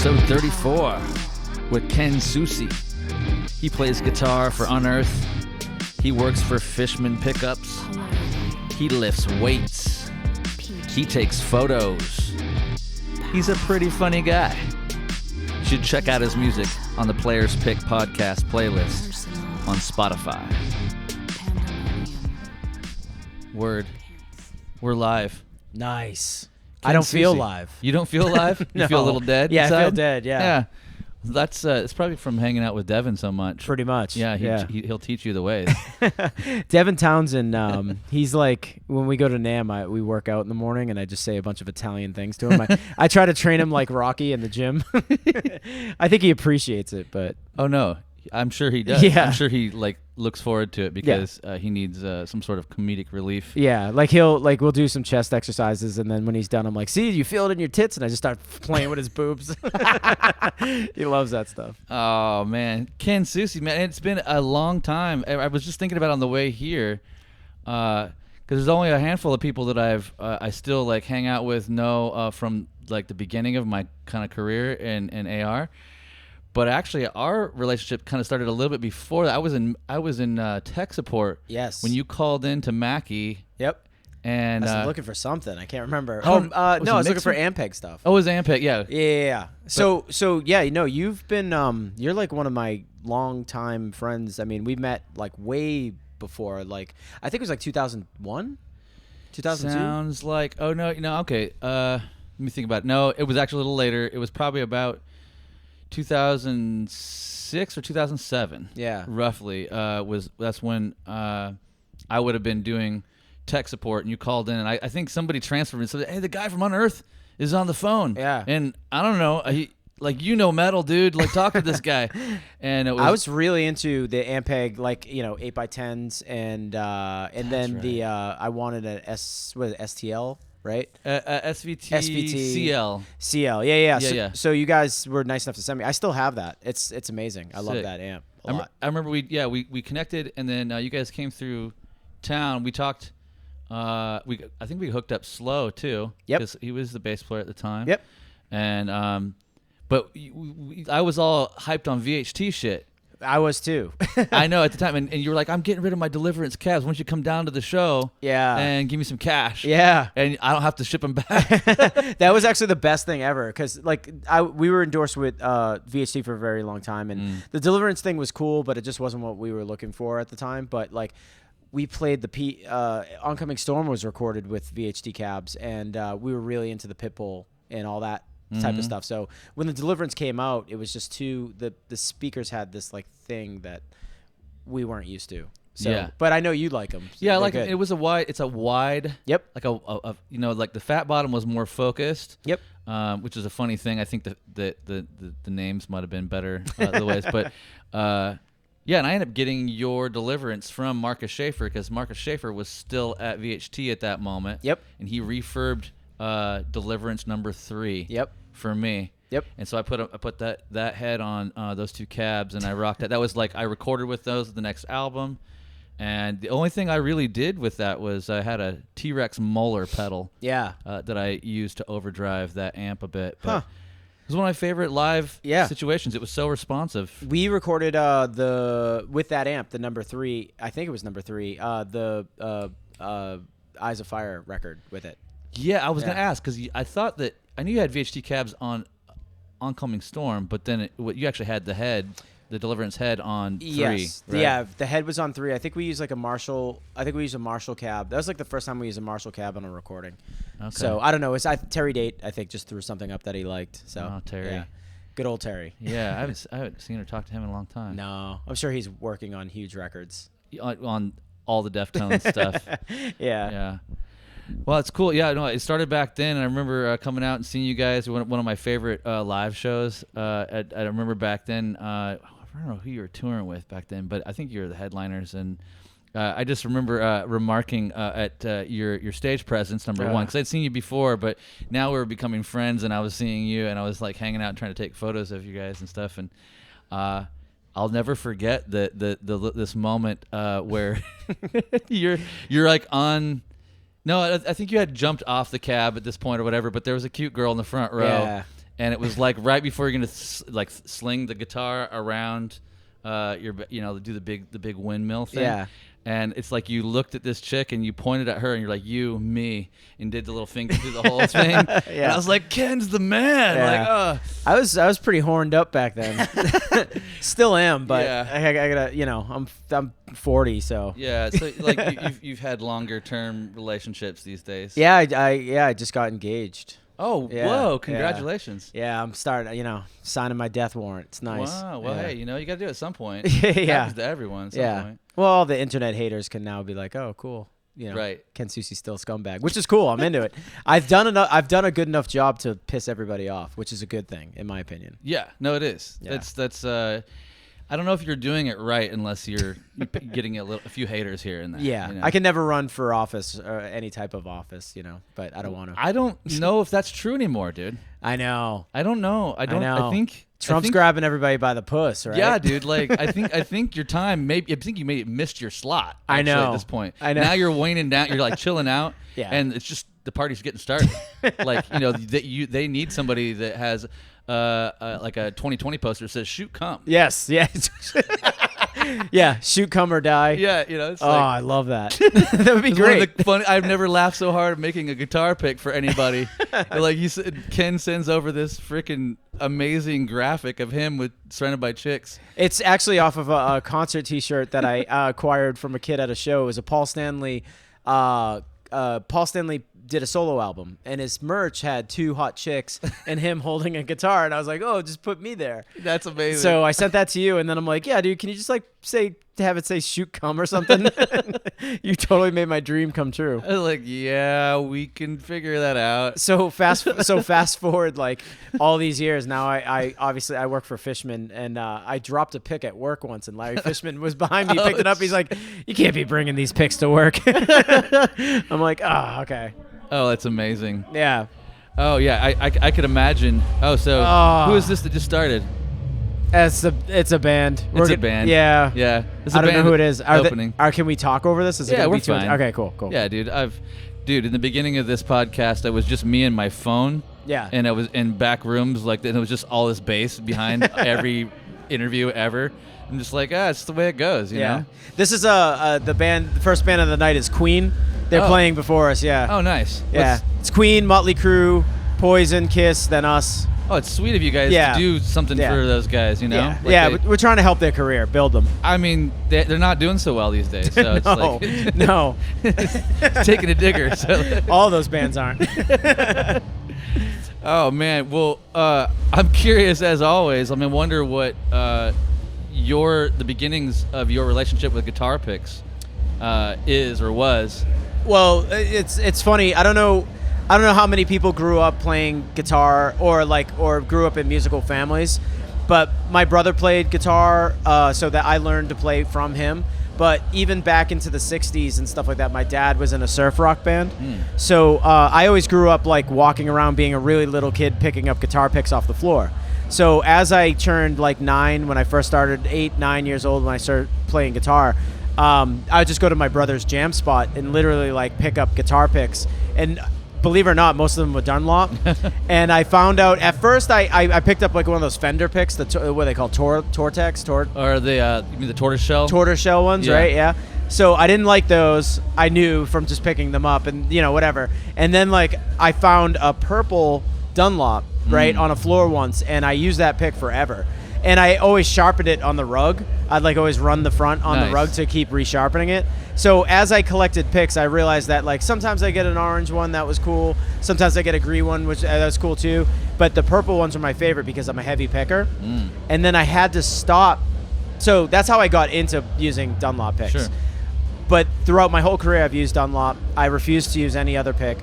episode 34 with Ken Susi. He plays guitar for Unearth. He works for Fishman Pickups. He lifts weights. He takes photos. He's a pretty funny guy. You should check out his music on the Players Pick podcast playlist on Spotify. Word. We're live. Nice. Ken I don't Susi. feel live. You don't feel live? No. You feel a little dead Yeah, inside? I feel dead, yeah. That's it's probably from hanging out with Devin so much. Pretty much. Yeah, he'll teach you the ways. Devin Townsend, he's like, when we go to NAMM, we work out in the morning, and I just say a bunch of Italian things to him. I try to train him like Rocky in the gym. I think he appreciates it, but... Oh, no. I'm sure he does. Yeah. I'm sure he looks forward to it because he needs some sort of comedic relief. Yeah, we'll do some chest exercises, and then when he's done, I'm like, see, you feel it in your tits? And I just start playing with his boobs. He loves that stuff. Oh, man. Ken Susi, man, it's been a long time. I was just thinking about it on the way here because there's only a handful of people that I still like hang out with, know from like the beginning of my kind of career in AR. But actually, our relationship kind of started a little bit before that. I was in tech support. Yes. When you called in to Mackie. Yep. And I was looking for something. I can't remember. Was I was it looking for mixing? Ampeg stuff. Oh, it was Ampeg, yeah. Yeah. So yeah, you've been you're like one of my longtime friends. I mean, we met like way before. Like I think it was like 2001, 2002. Sounds like. Oh no, okay. Let me think about it. No, it was actually a little later. It was probably about 2006 or 2007. Yeah. Roughly. That's when I would have been doing tech support, and you called in, and I think somebody transferred me and said, "Hey, the guy from Unearth is on the phone." Yeah. And I don't know, metal, dude. Like, talk to this guy. And I was really into the Ampeg, like 8x10s, and then right. the I wanted a STL. Right? SVT CL. CL. Yeah. Yeah. So you guys were nice enough to send me. I still have that. It's amazing. I love Sick. that amp a lot. I remember we connected, and then you guys came through town. We talked. I think we hooked up slow too. Yep. Because he was the bass player at the time. Yep. And but I was all hyped on VHT shit. I was too. I know at the time, and you were like, "I'm getting rid of my Deliverance cabs. Why don't you come down to the show? Yeah. And give me some cash. Yeah. And I don't have to ship them back." That was actually the best thing ever because we were endorsed with VHT for a very long time, and the Deliverance thing was cool, but it just wasn't what we were looking for at the time. But like we played Oncoming Storm was recorded with VHT cabs, and we were really into the Pitbull and all that type of stuff. So when the Deliverance came out, it was just the speakers had this like thing that we weren't used to. So, yeah. But I know you like them. So yeah, I like it. It was it's a wide. Yep. Like like the fat bottom was more focused. Yep. Which is a funny thing. I think the names might have been better the ways, but yeah, and I ended up getting your Deliverance from Marcus Schaefer because Marcus Schaefer was still at VHT at that moment. Yep. And he refurbed Deliverance number 3. Yep. For me. Yep. And so I put that head on those two cabs, and I rocked that. That was like I recorded with those the next album, and the only thing I really did with that was I had a T-Rex Molar pedal. Yeah. That I used to overdrive that amp a bit. But Huh. It was one of my favorite live situations. It was so responsive. We recorded with that amp, the number 3. I think it was number 3. The Eyes of Fire record with it. Yeah, I was gonna ask because I knew you had VHT cabs on Oncoming Storm, but then you actually had the Deliverance head on 3. Yes. Right? Yeah, the head was on 3. I think we used a Marshall cab. That was like the first time we used a Marshall cab on a recording. Okay. So I don't know. Terry Date, I think, just threw something up that he liked. So oh, Terry. Yeah. Good old Terry. Yeah, I haven't seen or talked to him in a long time. No, I'm sure he's working on huge records. On all the Deftones stuff. Yeah. Yeah. Well, it's cool. Yeah, no, it started back then, and I remember coming out and seeing you guys. One of my favorite live shows. I remember back then. I don't know who you were touring with back then, but I think you were the headliners. And I just remember remarking at your stage presence, number one, because I'd seen you before, but now we were becoming friends, and I was seeing you, and I was like hanging out and trying to take photos of you guys and stuff. And I'll never forget this moment where you're like on. No, I think you had jumped off the cab at this point or whatever, but there was a cute girl in the front row. Yeah. and it was like right before you're gonna like sling the guitar around do the big windmill thing. Yeah. And it's like you looked at this chick and you pointed at her and you're like, you, me, and did the little finger through the whole thing. Yeah. And I was like, Ken's the man. Yeah. I was pretty horned up back then. Still am, but Yeah. I gotta, I'm 40, so. Yeah, so like you've had longer term relationships these days. Yeah, I just got engaged. Oh, Yeah, whoa! Congratulations. Yeah, I'm starting, signing my death warrant. It's nice. Wow. Well, hey, you got to do it at some point. Yeah. It happens to everyone at some point. Well, all the internet haters can now be like, oh, cool. Right. Ken Susi's still a scumbag, which is cool. I'm into it. I've done a good enough job to piss everybody off, which is a good thing, in my opinion. Yeah. No, it is. Yeah. That's. I don't know if you're doing it right unless you're getting a few haters here and there. Yeah, I can never run for office or any type of office, but I don't want to. I don't know if that's true anymore, dude. I know. I don't know. I think Trump's grabbing everybody by the puss, right? Yeah, dude. Like I think your time I think you maybe missed your slot. I know. At this point, I know. Now you're waning down. You're like chilling out. Yeah. And it's just the party's getting started. Like they need somebody that has like a 2020 poster that says "Shoot, come." Yes. Yeah. Yeah. Shoot, come or die. Yeah. It's I love that. That would be great. I've never laughed so hard making a guitar pick for anybody. Like you said, Ken sends over this freaking amazing graphic of him surrounded by chicks. It's actually off of a concert T-shirt that I acquired from a kid at a show. It was a Paul Stanley. Paul Stanley did a solo album, and his merch had 2 hot chicks and him holding a guitar, and I was like, oh, just put me there. That's amazing. So I sent that to you, and then I'm like, yeah, dude, can you just have it say "shoot, come" or something? You totally made my dream come true. I was like, yeah, we can figure that out. So fast forward like all these years now. I obviously I work for Fishman, and I dropped a pick at work once, and Larry Fishman was behind me, picked it up. He's like, you can't be bringing these picks to work. I'm like, oh, okay. Oh, that's amazing. Yeah. Oh, yeah. I could imagine. Oh, so who is this that just started? It's a band. It's a band. Yeah. Yeah. It's I don't know who it is. Opening. Can we talk over this? Is it gonna we're be too fine. Okay, cool. Yeah, dude. In the beginning of this podcast, I was just me and my phone. Yeah. And I was in back rooms, and it was just all this bass behind every interview ever. I'm just like, it's the way it goes, you know? This is the first band of the night is Queen. They're playing before us, yeah. Oh, nice. Yeah. It's Queen, Motley Crue, Poison, Kiss, then us. Oh, it's sweet of you guys to do something for those guys, you know? Yeah, we're trying to help their career, build them. I mean, they're not doing so well these days, so it's like... No. It's taking a digger. So. All those bands aren't. Oh, man. Well, I'm curious, as always. I wonder what the beginnings of your relationship with guitar picks is or was. Well, it's funny. I don't know how many people grew up playing guitar or grew up in musical families, but my brother played guitar, so that I learned to play from him. But even back into the 60s and stuff like that, my dad was in a surf rock band. So I always grew up walking around being a really little kid picking up guitar picks off the floor. So as I turned 9 when I first started, 8, 9 years old when I started playing guitar, I would just go to my brother's jam spot and literally pick up guitar picks. And believe it or not, most of them were Dunlop. And I found out at first I picked up one of those Fender picks, what are they called, Tortex? Or the you mean the tortoiseshell? Tortoiseshell ones, right? Yeah. So I didn't like those. I knew from just picking them up and whatever. And then I found a purple Dunlop on a floor once, and I used that pick forever. And I always sharpened it on the rug. I'd always run the front on the rug to keep resharpening it. So as I collected picks, I realized that sometimes I get an orange one that was cool. Sometimes I get a green one, which that was cool too. But the purple ones are my favorite because I'm a heavy picker. And then I had to stop. So that's how I got into using Dunlop picks. Sure. But throughout my whole career, I've used Dunlop. I refuse to use any other pick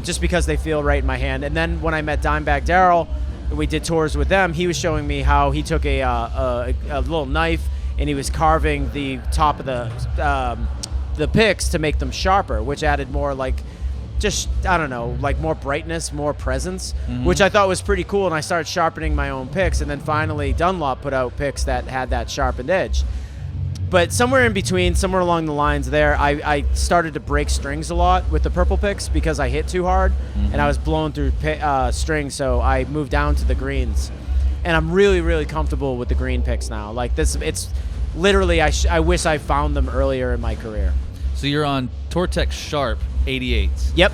just because they feel right in my hand. And then when I met Dimebag Darrell, we did tours with them, he was showing me how he took a little knife and he was carving the top of the picks to make them sharper, which added more more brightness, more presence, which I thought was pretty cool. And I started sharpening my own picks, and then finally Dunlop put out picks that had that sharpened edge. But somewhere in between, somewhere along the lines there, I started to break strings a lot with the purple picks because I hit too hard and I was blowing through strings. So I moved down to the greens, and I'm really, really comfortable with the green picks now. Like this, it's literally I wish I found them earlier in my career. So you're on Tortex Sharp 88s. Yep.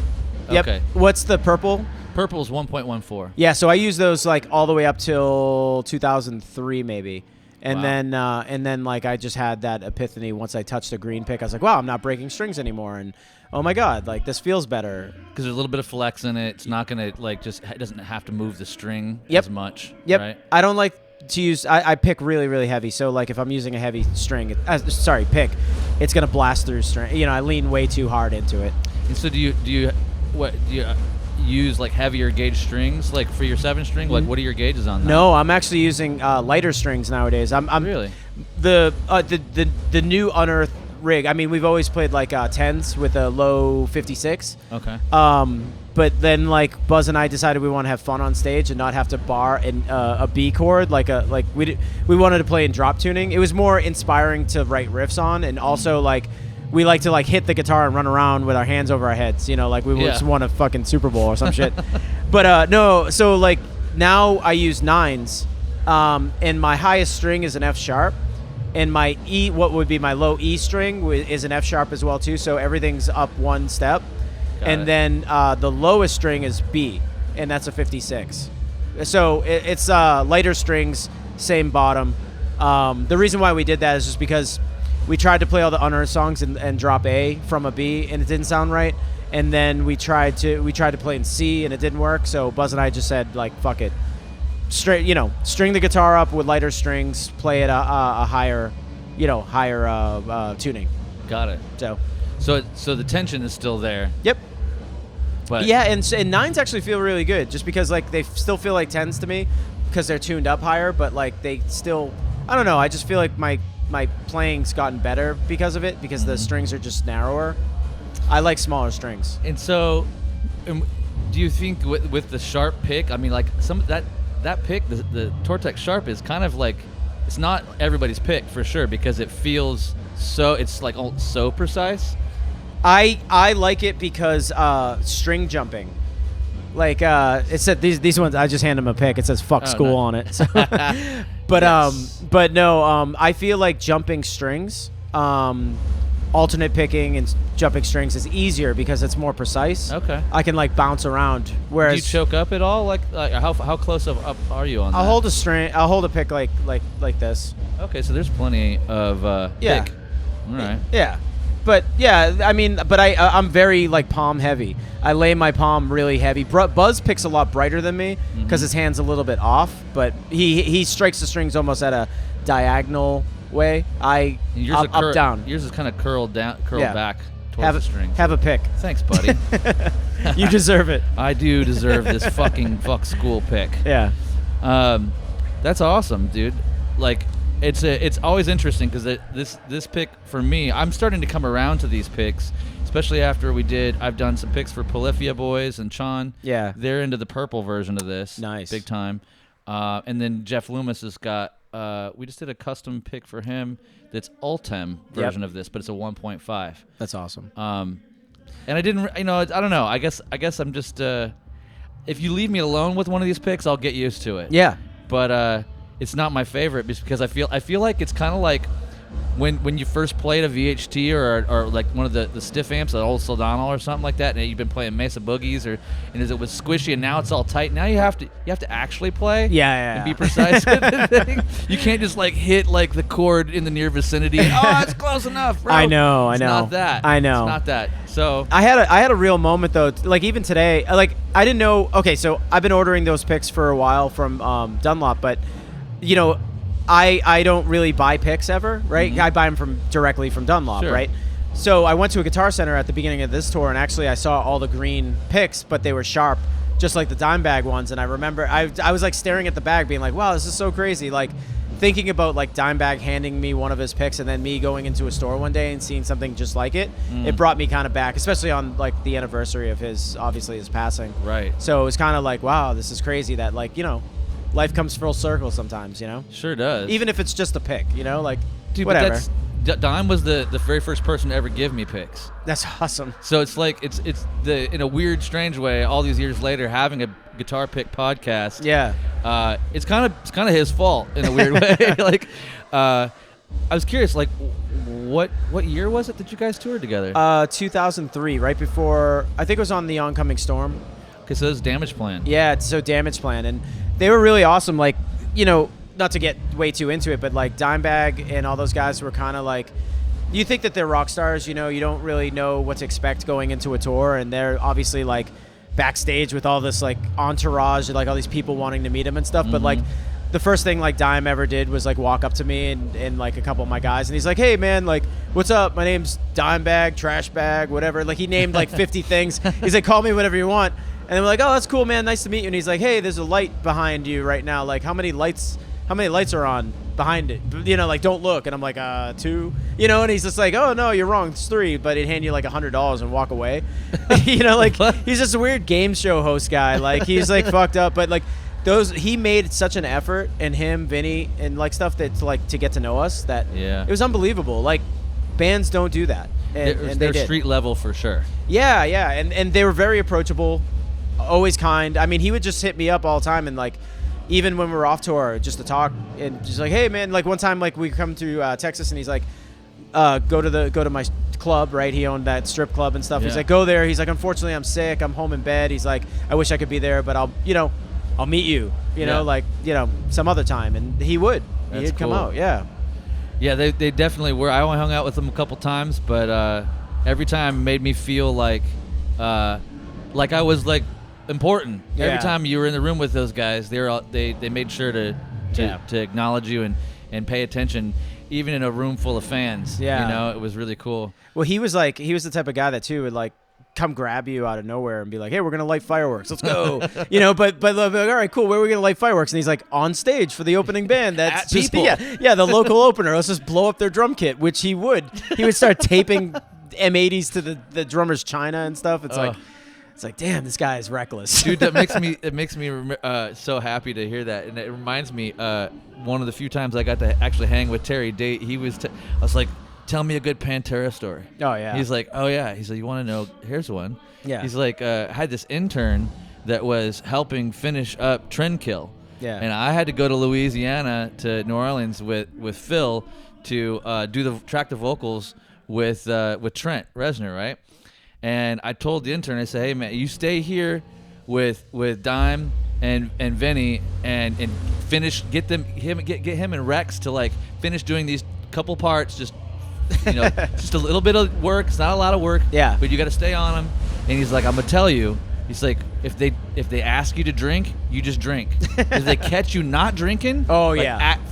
Okay. What's the purple? Purple's 1.14. Yeah. So I use those like all the way up till 2003 maybe. And Wow. then like I just had that epiphany once I touched a green pick. I was like, wow, I'm not breaking strings anymore, and oh my god, like this feels better. Because there's a little bit of flex in it. It's not gonna like it doesn't have to move the string Yep. as much. Yep. Right? I don't like to use. I pick really, really heavy. So like if I'm using a heavy string, pick, it's gonna blast through string. You know, I lean way too hard into it. And so do you use like heavier gauge strings like for your 7-string? Like what are your gauges on that? No, I'm actually using lighter strings nowadays. I'm Really? the new Unearth rig. I mean, we've always played like 10s with a low 56. Okay. But then like Buzz and I decided we want to have fun on stage and not have to bar a B chord we wanted to play in drop tuning. It was more inspiring to write riffs on, and also like we like to like hit the guitar and run around with our hands over our heads, you know, like we just won a fucking Super Bowl or some shit. But no, so like now I use 9s, and my highest string is an F sharp, and my E, what would be my low E string, is an F sharp as well too. So everything's up one step. And then the lowest string is B, and that's a 56. So it's lighter strings, same bottom. The reason why we did that is just because we tried to play all the Unearth songs and drop A from a B, and it didn't sound right. And then we tried to play in C, and it didn't work. So Buzz and I just said, like, fuck it, straight, you know, string the guitar up with lighter strings, play it a higher tuning. Got it. So the tension is still there. Yep. But yeah, and 9s actually feel really good, just because like they still feel like 10s to me because they're tuned up higher, but like they still, I don't know, I just feel like my playing's gotten better because of it, because the strings are just narrower. I like smaller strings. And so, do you think with the sharp pick, I mean, like some that pick, the Tortex Sharp is kind of like, it's not everybody's pick for sure, because it feels so, it's like so precise. I like it because string jumping. Like it said these ones, I just hand them a pick. It says "fuck school" no. on it. So but Yes. but no, I feel like jumping strings, alternate picking and jumping strings is easier because it's more precise. Okay. I can like bounce around. Do Whereas you choke up at all? Like how close up are you on that? I'll hold a string. I'll hold a pick like this. Okay, so there's plenty of Yeah. pick. All right. Yeah. But yeah, I mean, but I'm very like palm heavy. I lay my palm really heavy. Buzz picks a lot brighter than me because his hand's a little bit off, but he strikes the strings almost at a diagonal way. Up down. Yours is kind of curled back towards the string. Have a pick. Thanks, buddy. You deserve it. I do deserve this fucking fuck school pick. Yeah. That's awesome, dude. Like, it's always interesting because this pick for me, I'm starting to come around to these picks, especially after I've done some picks for Polyphia Boys and Sean. Yeah. They're into the purple version of this. Nice. Big time. And then Jeff Loomis has got, we just did a custom pick for him that's Ultem version of this, but it's a 1.5. That's awesome. And I didn't, I don't know. I guess I'm just, if you leave me alone with one of these picks, I'll get used to it. Yeah. But it's not my favorite because I feel like it's kind of like when you first played a VHT or like one of the stiff amps, an old Soldano or something like that, and you've been playing Mesa Boogies and it was squishy and now it's all tight. Now you have to actually play. Yeah. And be precise with the thing. You can't just like hit like the chord in the near vicinity. Oh, it's close enough, bro. I know. It's not that. I know. It's not that. So I had a real moment though. Like even today, like I didn't know. Okay, so I've been ordering those picks for a while from Dunlop, but you know, I don't really buy picks ever, right? Mm-hmm. I buy them directly from Dunlop, Sure. right? So I went to a Guitar Center at the beginning of this tour, and actually I saw all the green picks, but they were sharp, just like the Dimebag ones. And I remember I was like staring at the bag, being like, "Wow, this is so crazy!" Like thinking about like Dimebag handing me one of his picks, and then me going into a store one day and seeing something just like it. It brought me kind of back, especially on like the anniversary of his passing. right. So it was kind of like, wow, this is crazy that like, you know, life comes full circle sometimes, you know? Sure does. Even if it's just a pick, you know, like, Dude, whatever. But Dime was the very first person to ever give me picks. That's awesome. So it's like it's in a weird, strange way. All these years later, having a guitar pick podcast. Yeah. It's kind of his fault in a weird way. Like, I was curious, like, what year was it that you guys toured together? 2003, right before, I think it was on the Oncoming Storm. Okay, so it was Damage Plan. Yeah, so Damage Plan, and they were really awesome. Like, you know, not to get way too into it, but like Dimebag and all those guys were kind of like, you think that they're rock stars, you know, you don't really know what to expect going into a tour, and they're obviously like backstage with all this like entourage, like all these people wanting to meet him and stuff. But like the first thing like Dime ever did was like walk up to me and like a couple of my guys, and he's like, hey man, like, what's up? My name's Dimebag, Trash Bag, whatever. Like he named like 50 things. He's like, call me whatever you want. And then we're like, oh, that's cool, man. Nice to meet you. And he's like, hey, there's a light behind you right now. Like, how many lights are on behind it? You know, like, don't look. And I'm like, 2. You know, and he's just like, oh, no, you're wrong. It's 3. But he'd hand you like $100 and walk away. You know, like, he's just a weird game show host guy. Like, he's like fucked up. But like, he made such an effort, and him, Vinny, and like stuff that's like to get to know us, that it was unbelievable. Like, bands don't do that. And they're they did. street level for sure. Yeah. And they were very approachable. Always kind. I mean, he would just hit me up all the time, and like, even when we were off tour, just to talk, and just like, hey man, like one time, like we come to Texas, and he's like, go to my club, right? He owned that strip club and stuff. Yeah. He's like, go there. He's like, unfortunately, I'm sick. I'm home in bed. He's like, I wish I could be there, but I'll meet you. You know, like, you know, some other time. And he would. He'd come out. Yeah. Yeah, they definitely were. I only hung out with them a couple times, but every time made me feel like I was like important. Yeah. Every time you were in the room with those guys, they made sure to acknowledge you and pay attention, even in a room full of fans. Yeah. You know, it was really cool. Well, he was the type of guy that too would like come grab you out of nowhere and be like, hey, we're gonna light fireworks, let's go. You know, but like, all right, cool, where are we gonna light fireworks? And he's like, on stage for the opening band. That's just people. the local opener. Let's just blow up their drum kit, which he would start taping M80s to the drummer's china and stuff. It's like, damn, this guy is reckless. Dude, it makes me so happy to hear that, and it reminds me one of the few times I got to actually hang with Terry Date. I was like, tell me a good Pantera story. Oh yeah. He's like, oh yeah. He's like, you want to know? Here's one. Yeah. He's like, I had this intern that was helping finish up Trendkill. Yeah. And I had to go to Louisiana to New Orleans with Phil to track the vocals with Trent Reznor, right? And I told the intern, I said, hey man, you stay here with Dime and Vinny and finish, get him and Rex to like finish doing these couple parts, just just a little bit of work. It's not a lot of work. Yeah. But you got to stay on them. And he's like, I'm gonna tell you. He's like, if they ask you to drink, you just drink. If they catch you not drinking,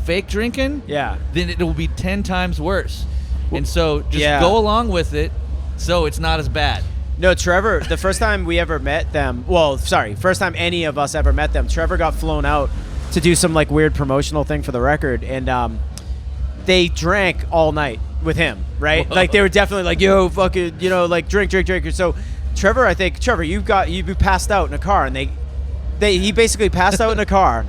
fake drinking, then it will be 10 times worse. And so just go along with it. So it's not as bad. No, Trevor, the first time we ever met them, first time any of us ever met them, Trevor got flown out to do some like weird promotional thing for the record, and they drank all night with him, right? Whoa. Like they were definitely like, yo, fucking, like drink. So Trevor, you passed out in a car, and he basically passed out in a car.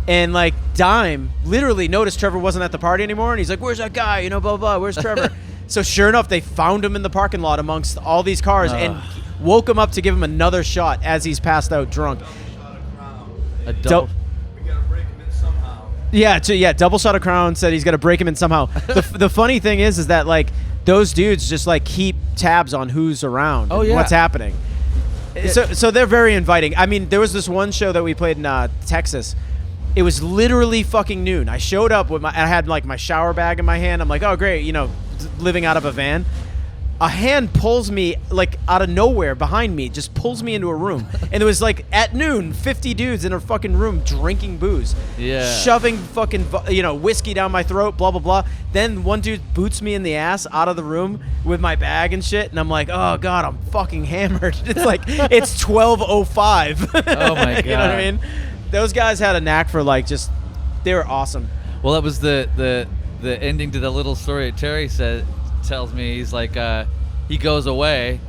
And like Dime literally noticed Trevor wasn't at the party anymore, and he's like, where's that guy? Blah, blah, blah, where's Trevor? So sure enough, they found him in the parking lot amongst all these cars and woke him up to give him another shot as he's passed out drunk. A double. We gotta break him in somehow. Yeah, double shot of Crown, said he's got to break him in somehow. The funny thing is that like those dudes just like keep tabs on who's around and what's happening. So they're very inviting. I mean, there was this one show that we played in Texas. It was literally fucking noon. I showed up I had like my shower bag in my hand. I'm like, oh great, living out of a van. A hand pulls me like out of nowhere behind me, just pulls me into a room. And it was like at noon, 50 dudes in a fucking room drinking booze. Yeah. Shoving fucking, whiskey down my throat, blah, blah, blah. Then one dude boots me in the ass out of the room with my bag and shit. And I'm like, oh God, I'm fucking hammered. It's like, it's 12:05. Oh my God. You know what I mean? Those guys had a knack for like they were awesome. Well, that was the ending to the little story that Terry tells me. He's like, he goes away,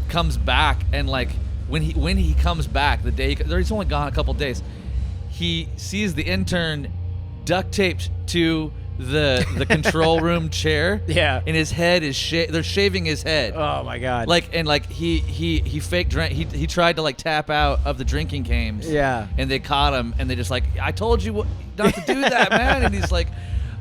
comes back, and like when he comes back, the day he's only gone a couple days, he sees the intern duct taped to the control room chair. Yeah. And his head is they're shaving his head. Oh my God. He fake drank. He tried to like tap out of the drinking games. Yeah. And they caught him, and they just like, I told you not to do that, man. And he's like,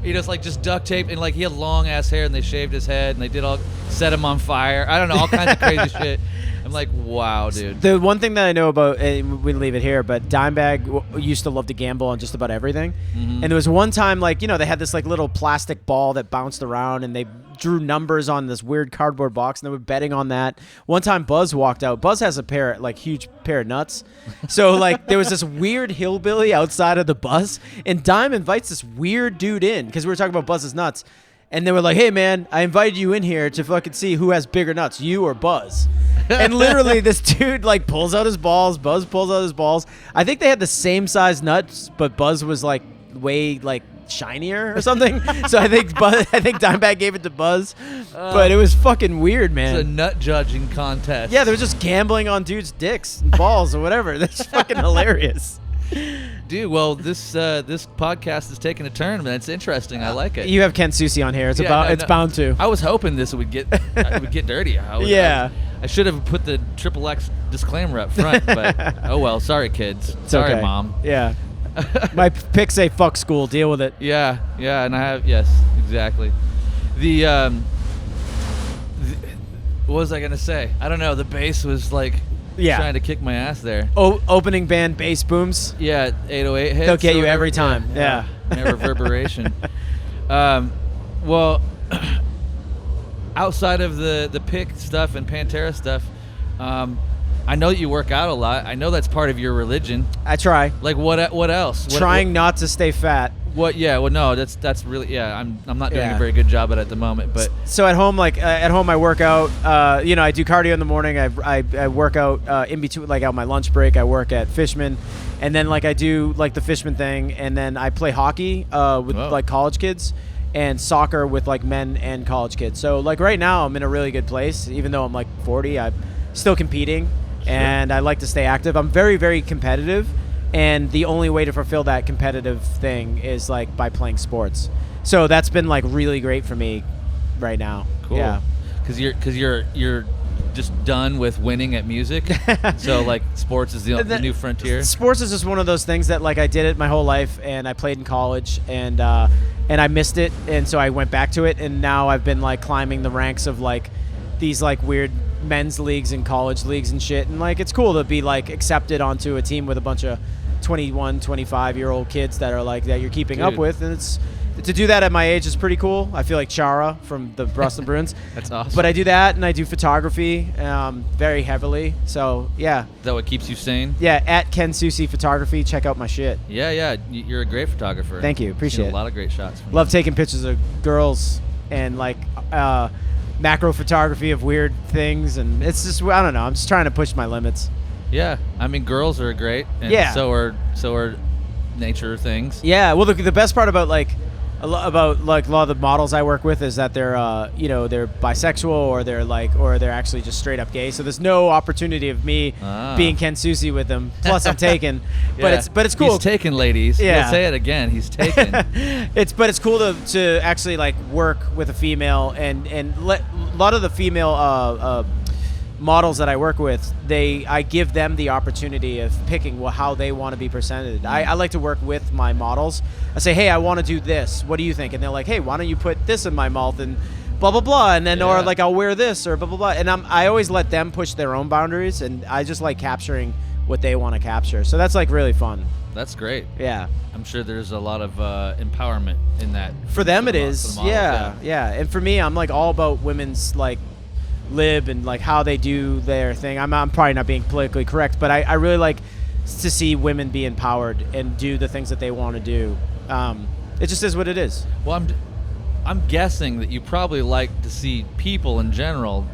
he just duct taped, and like he had long ass hair, and they shaved his head, and they set him on fire. I don't know, all kinds of crazy shit. I'm like, wow, dude. The one thing that I know about, we leave it here, but Dimebag used to love to gamble on just about everything. Mm-hmm. And there was one time, like, you know, they had this like little plastic ball that bounced around, and they drew numbers on this weird cardboard box, and they were betting on that. One time Buzz walked out. Buzz has huge pair of nuts. So like there was this weird hillbilly outside of the bus, and Dime invites this weird dude in because we were talking about Buzz's nuts. And they were like, hey, man, I invited you in here to fucking see who has bigger nuts, you or Buzz. And literally this dude like pulls out his balls. Buzz pulls out his balls. I think they had the same size nuts, but Buzz was like way like shinier or something. So I think Dimebag gave it to Buzz. But it was fucking weird, man. It's a nut judging contest. Yeah, they were just gambling on dudes' dicks and balls or whatever. That's fucking hilarious. Dude, well, this podcast is taking a turn, man. It's interesting. I like it. You have Ken Susi on here. It's bound to. I was hoping this would get dirty. I should have put the XXX disclaimer up front, but oh well. Sorry, kids. Sorry, okay. Mom. Yeah. My picks say fuck school. Deal with it. Yeah, and I have, yes, exactly. What was I gonna say? I don't know. The bass was like trying to kick my ass there. Opening band bass booms. Yeah, 808 hits. They'll get you every time. Yeah. Reverberation. Well, outside of the pick stuff and Pantera stuff, I know that you work out a lot. I know that's part of your religion. I try. Like what else? Trying not to stay fat. What? Yeah. Well, no. That's really. Yeah. I'm not doing a very good job at the moment. But so at home, I work out. I do cardio in the morning. I work out in between, like out my lunch break. I work at Fishman, and then like I do like the Fishman thing, and then I play hockey with like college kids, and soccer with like men and college kids. So like right now, I'm in a really good place. Even though I'm like 40, I'm still competing, and I like to stay active. I'm very, very competitive. And the only way to fulfill that competitive thing is like by playing sports. So that's been like really great for me right now. Cool. Yeah. Because you're just done with winning at music. So like sports is the new frontier. Sports is just one of those things that like I did it my whole life, and I played in college, and I missed it, and so I went back to it, and now I've been like climbing the ranks of like these like weird men's leagues and college leagues and shit, and like it's cool to be like accepted onto a team with a bunch of 21, 25-year-old kids that are like that you're keeping up with, and it's to do that at my age is pretty cool. I feel like Chara from the Boston Bruins. That's awesome. But I do that, and I do photography very heavily. So yeah. Is that what keeps you sane? Yeah, at Ken Susi Photography. Check out my shit. Yeah. You're a great photographer. Thank you. Appreciate it. A lot of great shots. From Love taking pictures of girls and like macro photography of weird things, and it's just I don't know. I'm just trying to push my limits. Yeah, I mean girls are great, and so are nature things. Yeah, well the best part about a lot of the models I work with is that they're they're bisexual, or they're actually just straight up gay. So there's no opportunity of me being Ken Susi with them. Plus I'm taken, but it's cool. He's taken, ladies. Yeah. You'll say it again. He's taken. It's cool to actually like work with a female, and a lot of the female models that I work with, I give them the opportunity of picking how they want to be presented. I like to work with my models. I say, hey, I want to do this. What do you think? And they're like, hey, why don't you put this in my mouth and blah blah blah, and then or like I'll wear this or blah blah blah. And I always let them push their own boundaries, and I just like capturing what they want to capture. So that's like really fun. That's great. Yeah. I'm sure there's a lot of empowerment in that. For them it is. Yeah. And for me, I'm like all about women's like lib and like how they do their thing. I'm probably not being politically correct, but I really like to see women be empowered and do the things that they want to do. It just is what it is. Well, I'm guessing that you probably like to see people in general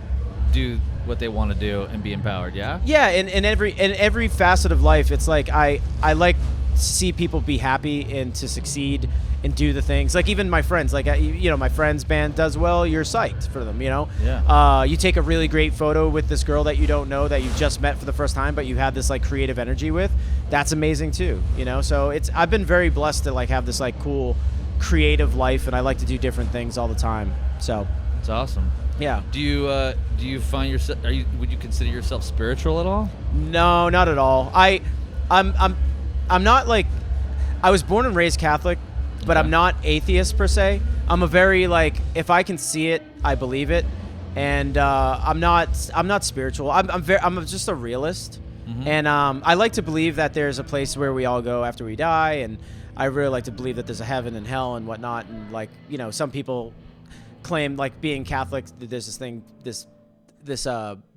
do what they want to do and be empowered. Yeah. Yeah, in every facet of life, it's like I like to see people be happy and to succeed and do the things. Like even my friends, like my friend's band does well, you're psyched for them. Yeah. You take a really great photo with this girl that you don't know, that you've just met for the first time, but you have this like creative energy with. That's amazing too. So I've been very blessed to like have this like cool creative life, and I like to do different things all the time. So It's awesome. yeah. Do you find yourself? Would you consider yourself spiritual at all? No, not at all. I'm not like, I was born and raised Catholic, but Okay. I'm not atheist per se. I'm a very like, if I can see it, I believe it, and I'm not spiritual. I'm just a realist, and I like to believe that there's a place where we all go after we die, and I really like to believe that there's a heaven and hell and whatnot, and like, you know, some people claim, like, being Catholic, that there's this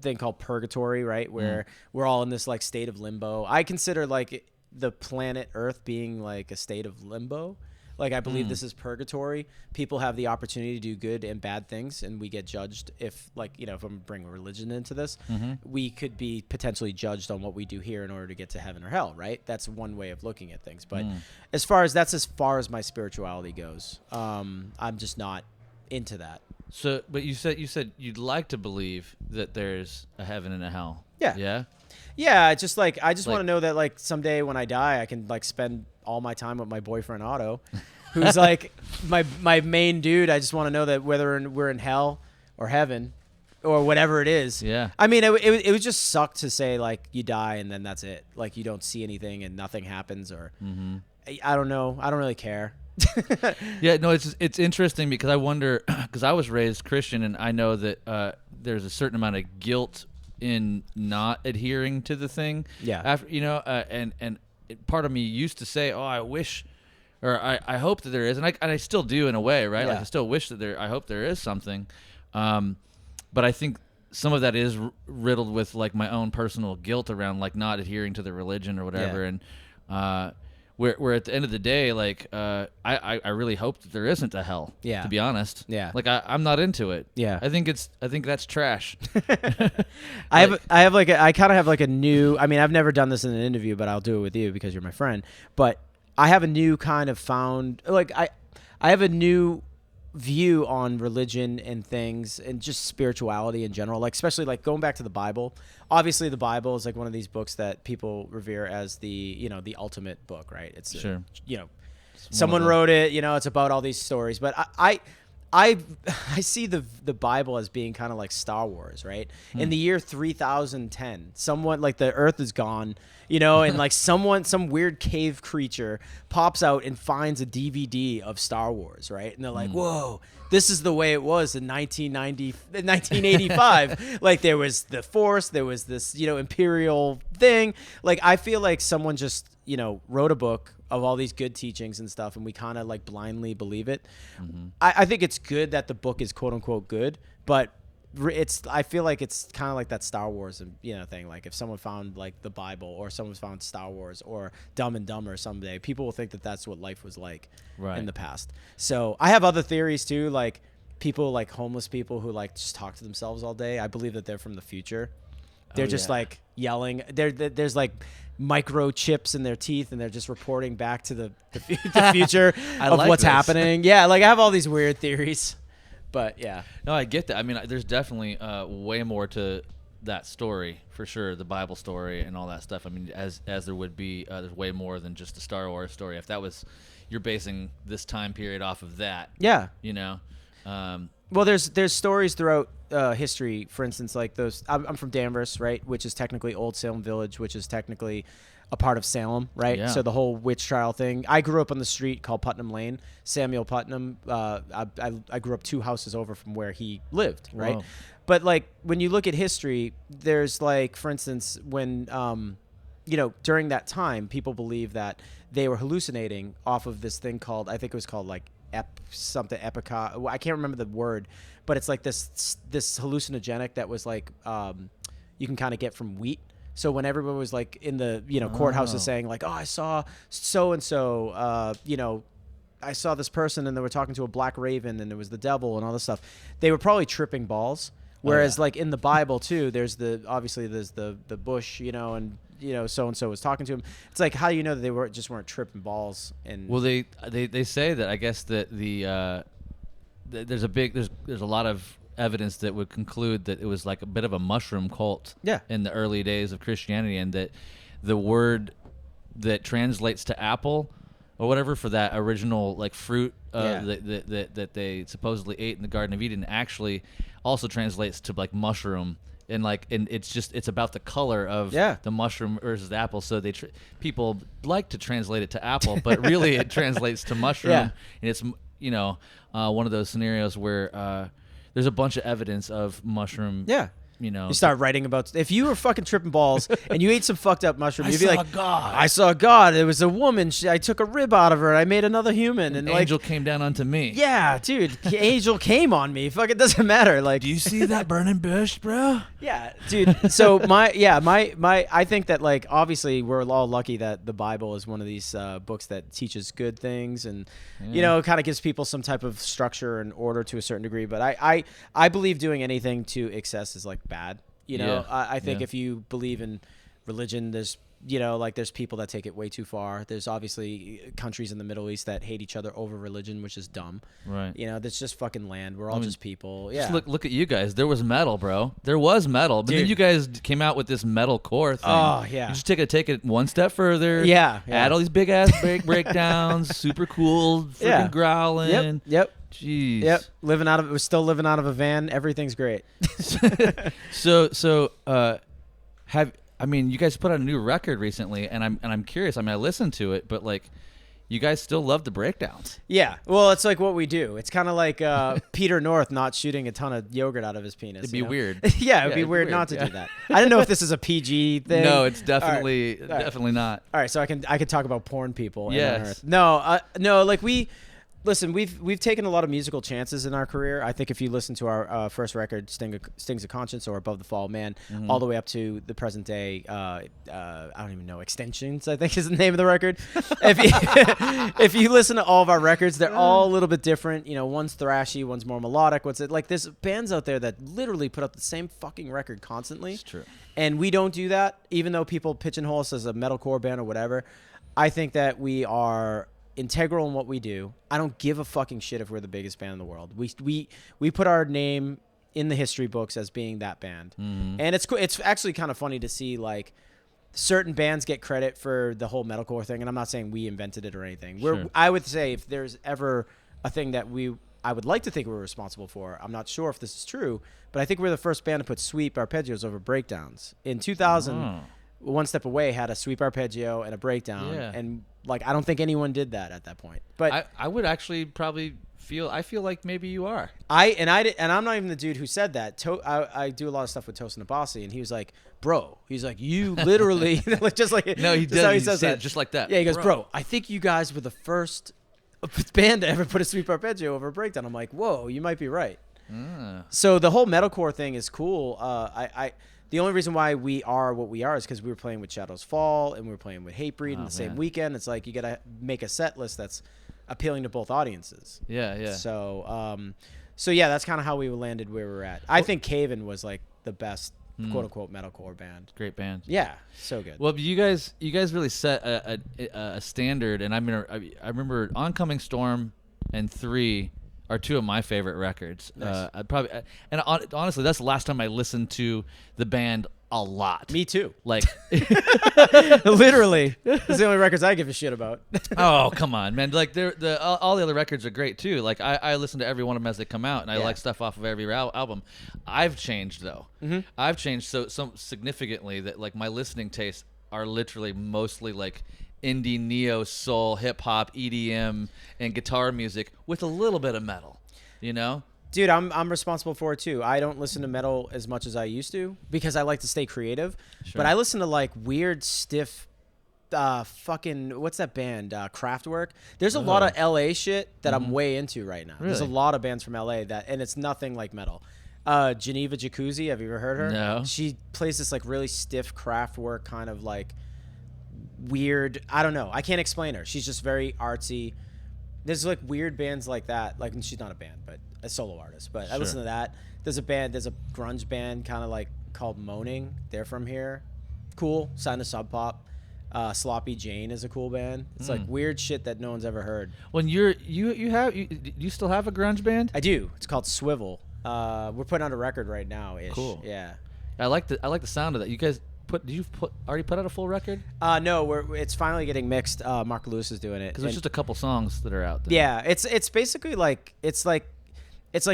thing called purgatory, right, where we're all in this like state of limbo. I consider like the planet Earth being like a state of limbo. Like, I believe this is purgatory. People have the opportunity to do good and bad things, and we get judged if, like, you know, if I'm bringing religion into this, we could be potentially judged on what we do here in order to get to heaven or hell, right? That's one way of looking at things. But as far as my spirituality goes, I'm just not into that. So, but you said you'd like to believe that there's a heaven and a hell. Yeah. Yeah. Yeah, it's just like, I just Like- want to know that like someday when I die, I can like spend all my time with my boyfriend Otto, who's like my main dude. I just want to know that whether we're in hell or heaven or whatever it is. Yeah. I mean, it would just suck to say like you die and then that's it. Like you don't see anything and nothing happens, or I don't know. I don't really care. Yeah, no, it's interesting because I wonder, because I was raised Christian, and I know that there's a certain amount of guilt in not adhering to the thing. Yeah. After, you know, and part of me used to say, oh, I wish, or I hope that there is, and I still do in a way, right? Like Yeah. I still wish that I hope there is something, but I think some of that is riddled with like my own personal guilt around like not adhering to the religion or whatever, Yeah. and where at the end of the day, like I really hope that there isn't a hell. Yeah. To be honest. Yeah. Like I'm not into it. Yeah. I think that's trash. I kind of have like a new, I mean, I've never done this in an interview, but I'll do it with you because you're my friend. But I have a new kind of I have a new view on religion and things and just spirituality in general, like especially like going back to the Bible. Obviously the Bible is like one of these books that people revere as the, you know, the ultimate book, right? It's Sure. You know, someone wrote it, you know, it's about all these stories, but I see the Bible as being kind of like Star Wars, right? In the year 3010, someone like the Earth is gone, you know, and like some weird cave creature pops out and finds a DVD of Star Wars, right? And they're like, whoa, this is the way it was in 1985. Like there was the Force, there was this, you know, Imperial thing. Like I feel like someone just, you know, wrote a book of all these good teachings and stuff, and we kind of like blindly believe it. I think it's good that the book is quote unquote good, but I feel like it's kind of like that Star Wars, you know, thing. Like if someone found like the Bible or someone found Star Wars or Dumb and Dumber someday, people will think that that's what life was like in the past. So I have other theories too, like people like homeless people who like just talk to themselves all day. I believe that they're from the future. They're just like yelling. There's like microchips in their teeth, and they're just reporting back to the future of like what's this. happening. Yeah, like I have all these weird theories, but yeah. No, I get that. I mean, there's definitely way more to that story for sure, the Bible story and all that stuff. I mean, as there would be, there's way more than just a Star Wars story. If that was, you're basing this time period off of that. Yeah. You know. Well, there's stories throughout history. For instance, like those. I'm from Danvers, right, which is technically Old Salem Village, which is technically a part of Salem, right? Yeah. So the whole witch trial thing. I grew up on the street called Putnam Lane. Samuel Putnam. I grew up 2 houses over from where he lived, right? Whoa. But like when you look at history, there's like, for instance, when you know, during that time, people believe that they were hallucinating off of this thing called, I think it was called like epica. I can't remember the word, but it's like this hallucinogenic that was like you can kind of get from wheat. So when everyone was like in the, you know, courthouses saying like, oh, I saw so and so, you know, I saw this person and they were talking to a black raven and it was the devil and all this stuff, they were probably tripping balls. Whereas like in the Bible too, there's the bush, you know, and you know, so and so was talking to him. It's like, how do you know that they weren't tripping balls? And Well, they say that, I guess, that there's a lot of evidence that would conclude that it was like a bit of a mushroom cult in the early days of Christianity, and that the word that translates to apple or whatever for that original like fruit Yeah. that they supposedly ate in the Garden of Eden actually also translates to like mushroom. And it's about the color of the mushroom versus the apple. So people like to translate it to apple, but really it translates to mushroom. Yeah. And it's one of those scenarios where there's a bunch of evidence of mushroom. Yeah. You start writing about if you were fucking tripping balls and you ate some fucked up mushroom, you'd be like, God. I saw God. It was a woman. I took a rib out of her. I made another human. And an angel came down onto me. Yeah, dude. Angel came on me. Fuck, it doesn't matter. Like, do you see that burning bush, bro? Yeah, dude. So I think that like obviously we're all lucky that the Bible is one of these books that teaches good things and kind of gives people some type of structure and order to a certain degree. But I believe doing anything to excess is like bad. I think if you believe in religion, there's there's people that take it way too far. There's obviously countries in the Middle East that hate each other over religion, which is dumb. Right. That's just fucking land. We're all just people. Yeah. Just look at you guys. There was metal, bro. There was metal, but then you guys came out with this metalcore thing. Oh yeah. You just take it one step further. Yeah. Add all these big ass breakdowns. Super cool. Freaking growling. Yep. Jeez. Yep. We're still living out of a van. Everything's great. You guys put out a new record recently, and I'm curious. I listened to it, but like, you guys still love the breakdowns. Yeah. Well, it's like what we do. It's kind of like Peter North not shooting a ton of yogurt out of his penis. It'd be weird. Yeah, it'd be weird not to do that. I don't know if this is a PG thing. No, it's definitely not. All right, so I can talk about porn people. Yes. No, like Listen, we've taken a lot of musical chances in our career. I think if you listen to our first record, Stings of Conscience or Above the Fall Man, all the way up to the present day, I don't even know, Extensions, I think is the name of the record. If you listen to all of our records, they're all a little bit different. One's thrashy, one's more melodic. There's bands out there that literally put up the same fucking record constantly. It's true. And we don't do that, even though people pigeonhole us as a metalcore band or whatever. I think that we are integral in what we do. I don't give a fucking shit if we're the biggest band in the world. We put our name in the history books as being that band. And it's actually kind of funny to see like certain bands get credit for the whole metalcore thing, and I'm not saying we invented it or anything. Sure. I would say if there's ever a thing that I would like to think we're responsible for, I'm not sure if this is true, but I think we're the first band to put sweep arpeggios over breakdowns. In 2000, One Step Away had a sweep arpeggio and a breakdown, and like I don't think anyone did that at that point. But I would actually probably feel like maybe you are. I'm not even the dude who said that. I do a lot of stuff with Tosin Abasi, and he was like, "Bro," he's like, "You literally just like no, he did. He says that just like that. Yeah, he goes, "Bro, I think you guys were the first band to ever put a sweep arpeggio over a breakdown." I'm like, "Whoa, you might be right." So the whole metalcore thing is cool. The only reason why we are what we are is because we were playing with Shadows Fall and we were playing with Hatebreed in the same weekend. It's like you got to make a set list that's appealing to both audiences. Yeah. So yeah, that's kind of how we landed where we're at. I think Caven was like the best quote unquote metalcore band. Great band. Yeah, so good. Well, you guys really set a standard, and I remember Oncoming Storm and 3 are two of my favorite records. Nice. Honestly, that's the last time I listened to the band a lot. Me too. Like, literally, it's the only records I give a shit about. Oh, come on, man! Like, all the other records are great too. Like, I listen to every one of them as they come out, and I like stuff off of every album. I've changed though. I've changed so significantly that like my listening tastes are literally mostly like indie, neo, soul, hip hop, EDM, and guitar music with a little bit of metal, Dude, I'm responsible for it too. I don't listen to metal as much as I used to because I like to stay creative. Sure. But I listen to like weird, stiff, fucking what's that band? Kraftwerk. There's a lot of LA shit that I'm way into right now. Really? There's a lot of bands from LA and it's nothing like metal. Geneva Jacuzzi, have you ever heard her? No. She plays this like really stiff Kraftwerk kind of like weird. I don't know. I can't explain her. She's just very artsy. There's like weird bands like that. Like, she's not a band, but a solo artist. But I listen to that. There's a grunge band kind of like called Moaning. They're from here. Cool. Signed to Sub Pop. Sloppy Jane is a cool band. It's like weird shit that no one's ever heard. When you still have a grunge band? I do. It's called Swivel. We're putting out a record right now. Cool. Yeah. I like the sound of that. You guys, already put out a full record? No, it's finally getting mixed. Mark Lewis is doing it. Because there's just a couple songs that are out there. Yeah, it's basically like it's like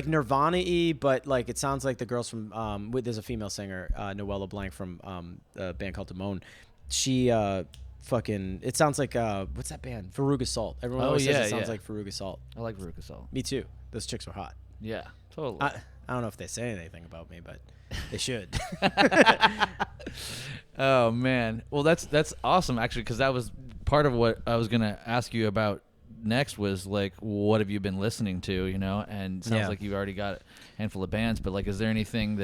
Nirvana-y, but like it sounds like the girls from there's a female singer, Noelle LeBlanc from a band called Damone. She it sounds like what's that band? Veruga Salt. Everyone always says it sounds like Veruga Salt. I like Veruga Salt. Me too. Those chicks were hot. Yeah, totally. I don't know if they say anything about me, but they should. Oh man, well that's awesome actually, because that was part of what I was gonna ask you about next was like, what have you been listening to, and it sounds like you already got a handful of bands, but like, is there anything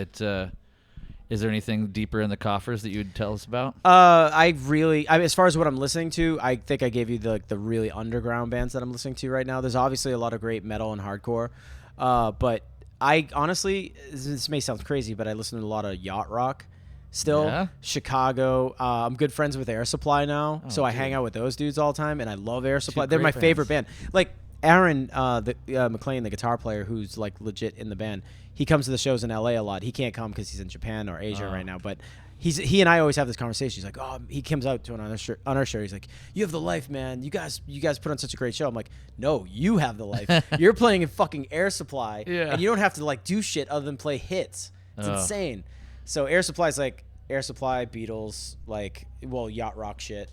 deeper in the coffers that you would tell us about? As far as what I'm listening to, I think I gave you the really underground bands that I'm listening to right now. There's obviously a lot of great metal and hardcore, but I honestly, this may sound crazy, but I listen to a lot of yacht rock still. Yeah? Chicago. I'm good friends with Air Supply now, so I hang out with those dudes all the time, and I love Air Supply. They're my favorite band. Like Aaron McLean, the guitar player, who's like legit in the band. He comes to the shows in LA a lot. He can't come because he's in Japan or Asia right now, but he and I always have this conversation. He's like, he comes out to on our show. He's like, you have the life, man. You guys put on such a great show. I'm like, no, you have the life. You're playing in fucking Air Supply, and you don't have to like do shit other than play hits. It's insane. So Air Supply is like Air Supply, Beatles, yacht rock shit.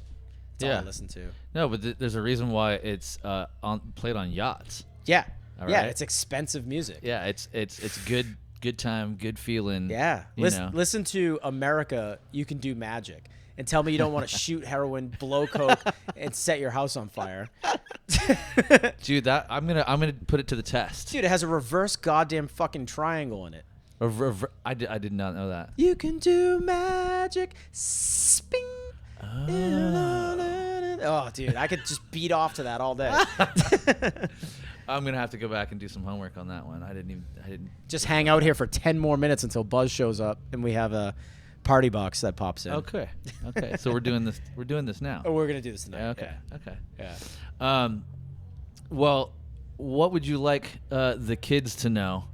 That's all I listen to. No, but there's a reason why it's played on yachts. Yeah. All yeah, right? it's expensive music. Yeah, it's good time, good feeling. Yeah. Listen to America, You Can Do Magic, and tell me you don't want to shoot heroin, blow coke, and set your house on fire. Dude, I'm gonna put it to the test. Dude, it has a reverse goddamn fucking triangle in it. I did not know that. You can do magic, sping. Oh, dude, I could just beat off to that all day. I'm gonna have to go back and do some homework on that one. I didn't just hang out here for 10 more minutes until Buzz shows up and we have a party box that pops in. Okay. So we're doing this now. Oh, we're gonna do this tonight. Okay. Yeah. Well, what would you like the kids to know,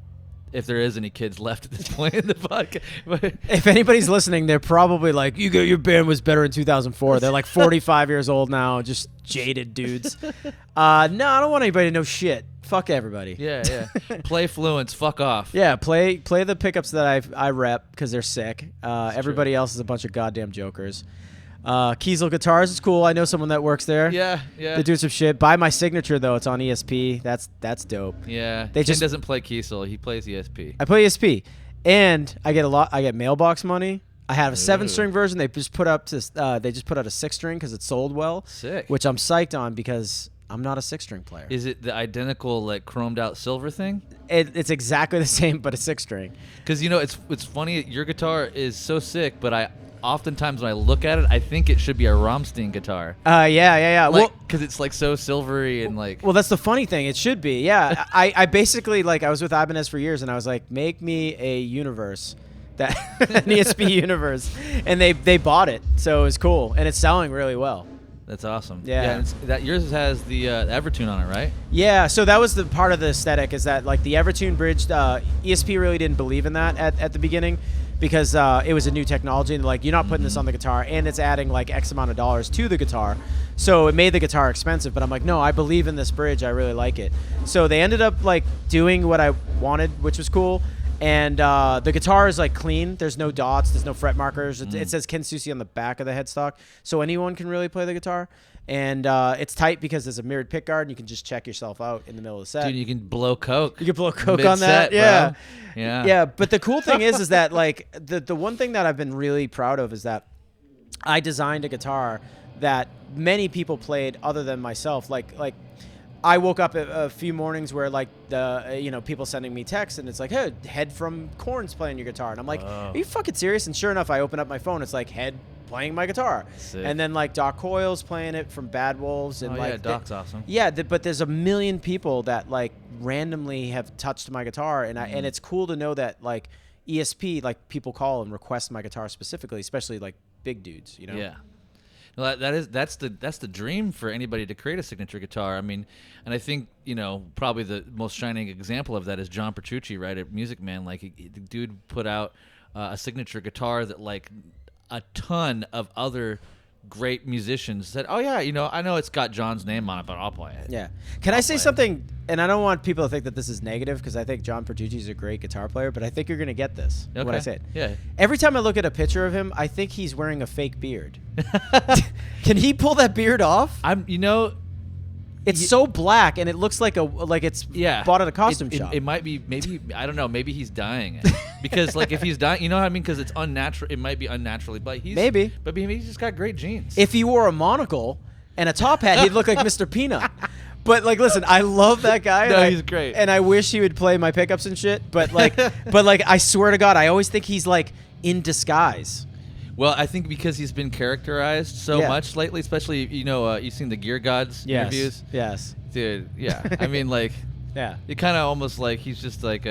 if there is any kids left at this point in the podcast? If anybody's listening, they're probably like, your band was better in 2004. They're like 45 years old now, just jaded dudes. No, I don't want anybody to know shit. Fuck everybody. Yeah. Play Fluence. Fuck off. Yeah, play the pickups that I rep because they're sick. Everybody else is a bunch of goddamn jokers. Kiesel Guitars is cool. I know someone that works there. Yeah. They do some shit. Buy my signature though. It's on ESP. That's dope. Yeah. They Ken doesn't play Kiesel. He plays ESP. I play ESP, and I get mailbox money. I have a 7-string version. They just put out a 6-string because it sold well. Sick. Which I'm psyched on because I'm not a 6-string player. Is it the identical like chromed out silver thing? It's exactly the same, but a 6-string. Because it's funny. Your guitar is so sick, but oftentimes when I look at it, I think it should be a Rammstein guitar. Yeah. Like, because it's like so silvery and like. Well, that's the funny thing. It should be. Yeah. I basically I was with Ibanez for years, and I was like, make me a universe, an ESP universe, and they bought it, so it was cool, and it's selling really well. That's awesome. Yeah. That yours has the Evertune on it, right? Yeah. So that was the part of the aesthetic, is that like the Evertune bridge. ESP really didn't believe in that at the beginning, because it was a new technology, and like, you're not putting this on the guitar, and it's adding like X amount of dollars to the guitar, so it made the guitar expensive. But I'm like, no, I believe in this bridge. I really like it. So they ended up like doing what I wanted, which was cool. And the guitar is like clean. There's no dots. There's no fret markers. It says Ken Susi on the back of the headstock, so anyone can really play the guitar. And it's tight because there's a mirrored pickguard, and you can just check yourself out in the middle of the set. Dude, you can blow coke. You can blow coke Mid-set, on that. Yeah. Bro. Yeah. Yeah. But the cool thing is that like the one thing that I've been really proud of is that I designed a guitar that many people played other than myself. Like I woke up a few mornings where like people sending me texts, and it's like, hey, Head from Korn's playing your guitar, and I'm like, are you fucking serious? And sure enough, I open up my phone, it's like Head playing my guitar. Sick. And then like Doc Coyle's playing it from Bad Wolves, and Doc's awesome. Yeah, but there's a million people that like randomly have touched my guitar, and and it's cool to know that like ESP, like, people call and request my guitar specifically, especially like big dudes, Yeah. Well, that's the dream for anybody to create a signature guitar. I mean, and I think probably the most shining example of that is John Petrucci, right, at Music Man. Like, the dude put out a signature guitar that, like, a ton of other great musicians said, "Oh yeah, I know it's got John's name on it, but I'll play it." Yeah. Can I say something? And I don't want people to think that this is negative because I think John Petrucci is a great guitar player, but I think you're going to get this when I say it. Yeah. Every time I look at a picture of him, I think he's wearing a fake beard. Can he pull that beard off? It's so black and it looks like it's bought at a costume shop. It might be, maybe, I don't know, maybe he's dyeing it. Because like if he's dyeing, you know what I mean? Because it's unnatural. It might be unnaturally, but he's just got great genes. If he wore a monocle and a top hat, he'd look like Mr. Peanut. But like, listen, I love that guy. No, he's great. And I wish he would play my pickups and shit. But like, I swear to God, I always think he's like in disguise. Well, I think because he's been characterized so much lately, especially you've seen the Gear Gods interviews. Yes. Dude, yeah. I mean, like, yeah. It kind of almost like he's just like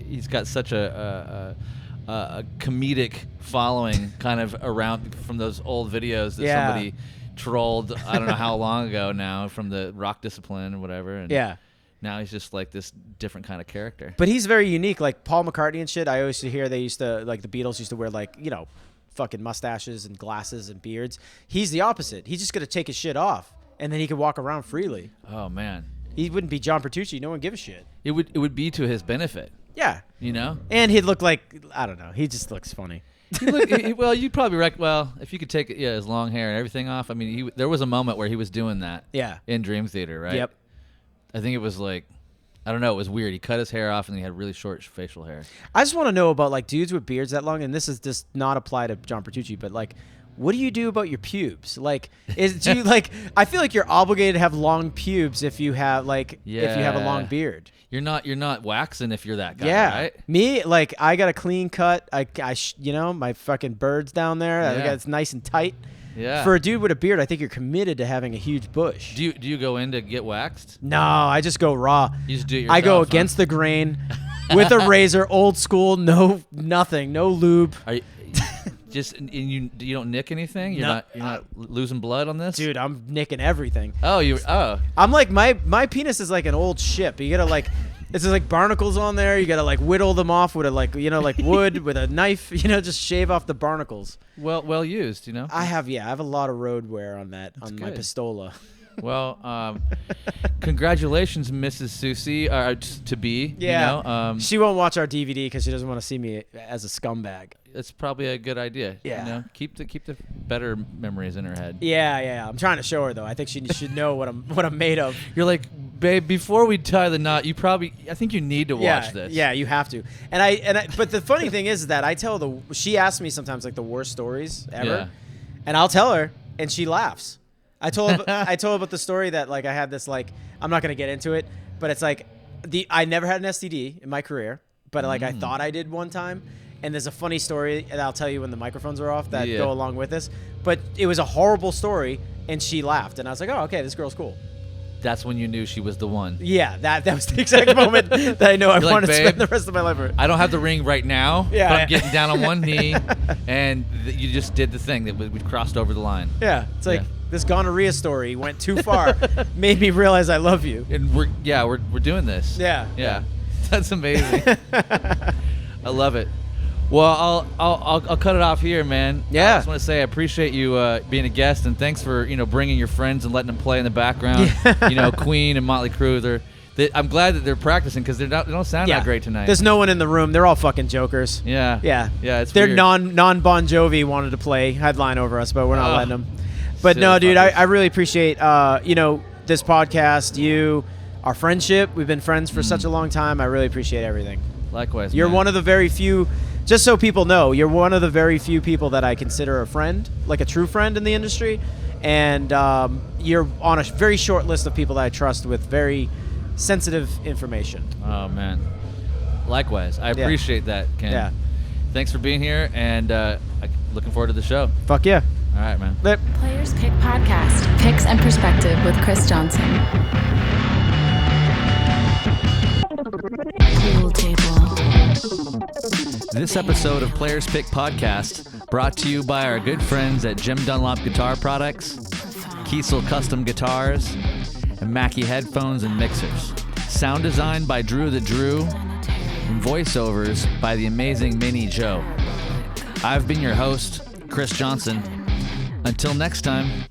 he's got such a comedic following kind of around from those old videos that somebody trolled. I don't know how long ago now from the rock discipline or whatever. And now he's just like this different kind of character. But he's very unique. Like Paul McCartney and shit. I always hear they used to like the Beatles used to wear like fucking mustaches and glasses and beards. He's the opposite. He's just gonna take his shit off and then he could walk around freely. Oh man, he wouldn't be John Petrucci. No one give a shit. It would be to his benefit. Yeah, and he'd look like I don't know. He just looks funny. Well, you'd probably if you could take his long hair and everything off. I mean, there was a moment where he was doing that. Yeah. In Dream Theater, right? Yep. I think it was like, I don't know. It was weird. He cut his hair off and he had really short facial hair. I just want to know about like dudes with beards that long, and this is just not apply to John Petrucci, but like, what do you do about your pubes? Like, I feel like you're obligated to have long pubes if you have if you have a long beard. You're not waxing if you're that guy, right? Me, like, I got a clean cut. My fucking bird's down there. It's nice and tight. Yeah. For a dude with a beard, I think you're committed to having a huge bush. Do you go in to get waxed? No, I just go raw. You just do it yourself. I go against the grain with a razor, old school, nothing, no lube. Are you, you don't nick anything? You're not losing blood on this? Dude, I'm nicking everything. I'm like my penis is like an old ship. You gotta like it's just like barnacles on there. You gotta like whittle them off with a wood with a knife. Just shave off the barnacles. Well used. I have a lot of road wear on that on my pistola. Well, congratulations, Mrs. Susi, to be. Yeah. She won't watch our DVD because she doesn't want to see me as a scumbag. It's probably a good idea. Yeah. Keep the better memories in her head. Yeah. I'm trying to show her though. I think she should know what I'm made of. You're like, babe, before we tie the knot, I think you need to watch this. Yeah, you have to. And but the funny thing is that I tell she asks me sometimes like the worst stories ever, and I'll tell her, and she laughs. I told her about the story that like I had this like I'm not gonna get into it, but it's like I never had an STD in my career, but like I thought I did one time. And there's a funny story that I'll tell you when the microphones are off that go along with this. But it was a horrible story, and she laughed, and I was like, "Oh, okay, this girl's cool." That's when you knew she was the one. Yeah, that was the exact moment that I know I wanted to spend the rest of my life with. I don't have the ring right now, but I'm getting down on one knee, and you just did the thing that we crossed over the line. Yeah, it's like this gonorrhea story went too far, made me realize I love you. And we're doing this. Yeah. That's amazing. I love it. Well, I'll cut it off here, man. Yeah. I just want to say I appreciate you being a guest, and thanks for bringing your friends and letting them play in the background. Queen and Motley Crue. I'm glad that they're practicing because they don't sound that great tonight. There's no one in the room. They're all fucking jokers. Yeah. It's they're weird. non Bon Jovi wanted to play headline over us, but we're not letting them. But no, dude, I really appreciate this podcast. Our friendship. We've been friends for such a long time. I really appreciate everything. Likewise. You're one of the very few. Just so people know, you're one of the very few people that I consider a friend, like a true friend in the industry. And you're on a very short list of people that I trust with very sensitive information. Oh, man. Likewise. I appreciate that, Ken. Yeah. Thanks for being here, and looking forward to the show. Fuck yeah. All right, man. Players Pick Podcast. Picks and Perspective with Chris Johnson. Pool table. This episode of Players Pick Podcast brought to you by our good friends at Jim Dunlop Guitar Products, Kiesel Custom Guitars, and Mackie Headphones and Mixers. Sound design by Drew the Drew, and voiceovers by the amazing Minnie Joe. I've been your host, Chris Johnson. Until next time.